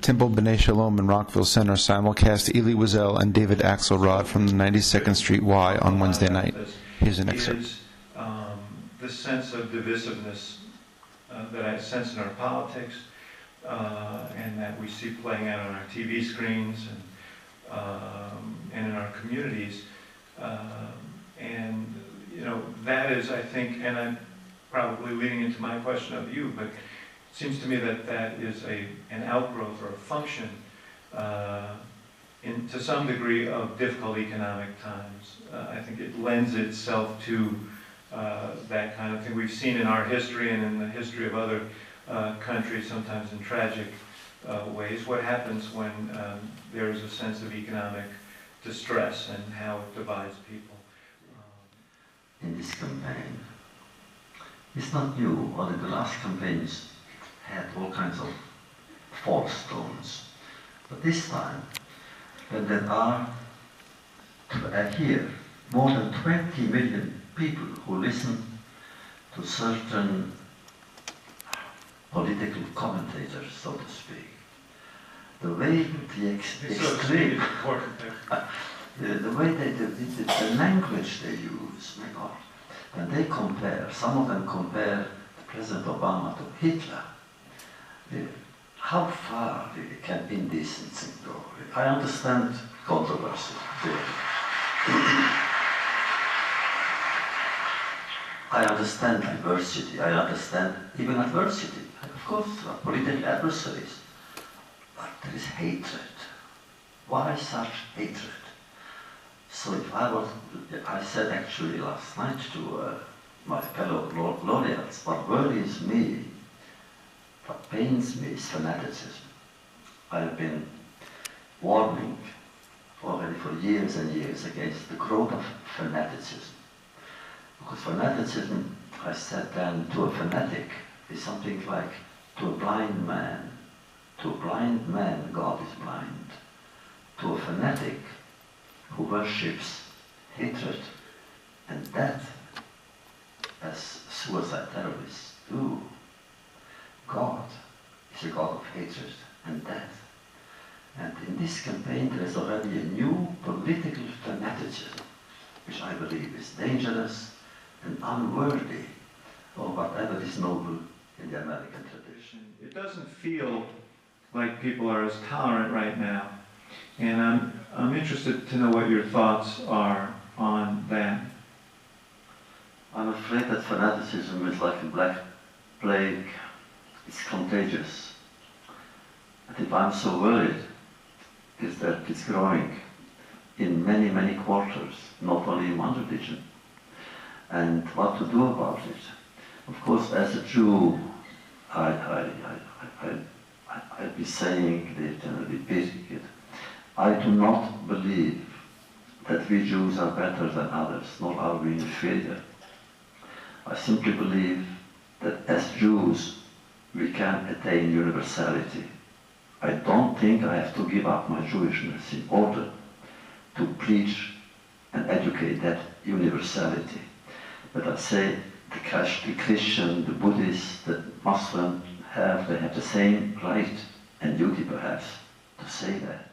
Temple B'nai Shalom in Rockville Center simulcast Elie Wiesel and David Axelrod from the 92nd Street Y on Wednesday night. Here's an excerpt. The sense of divisiveness that I sense in our politics and that we see playing out on our TV screens and in our communities. And, you know, that is, I think, and I'm probably leading into my question of you, but it seems to me that that is an outgrowth or a function to some degree of difficult economic times. I think it lends itself to that kind of thing we've seen in our history and in the history of other countries, sometimes in tragic ways. What happens when there is a sense of economic distress and how it divides people? In this campaign, it's not new. Only the last campaigns had all kinds of false stones. But this time, when there are here more than 20 million people who listen to certain political commentators, so to speak, the way the extreme, the way the language they use, my God, when they compare, some of them compare President Obama to Hitler. How far can indecency go? I understand controversy. I understand diversity. I understand even adversity. Of course, political adversaries. But there is hatred. Why such hatred? So if I said actually last night to my fellow laureates, what worries me, what pains me is fanaticism. I have been warning already for years and years against the growth of fanaticism. Because fanaticism, I said then, to a fanatic is something like to a blind man. To a blind man, God is blind. To a fanatic who worships hatred and death, as suicide terrorists do, God is a God of hatred and death. And in this campaign there is already a new political fanaticism, which I believe is dangerous and unworthy of whatever is noble in the American tradition. It doesn't feel like people are as tolerant right now. And I'm interested to know what your thoughts are on that. I'm afraid that fanaticism is like a black plague. It's contagious. And if I'm so worried, is that it's growing in many, many quarters, not only in one religion. And what to do about it? Of course, as a Jew, I'd be saying it and repeating it. I do not believe that we Jews are better than others, nor are we inferior. I simply believe that as Jews, we can attain universality. I don't think I have to give up my Jewishness in order to preach and educate that universality. But I say the Christian, the Buddhist, the Muslim they have the same right and duty perhaps to say that.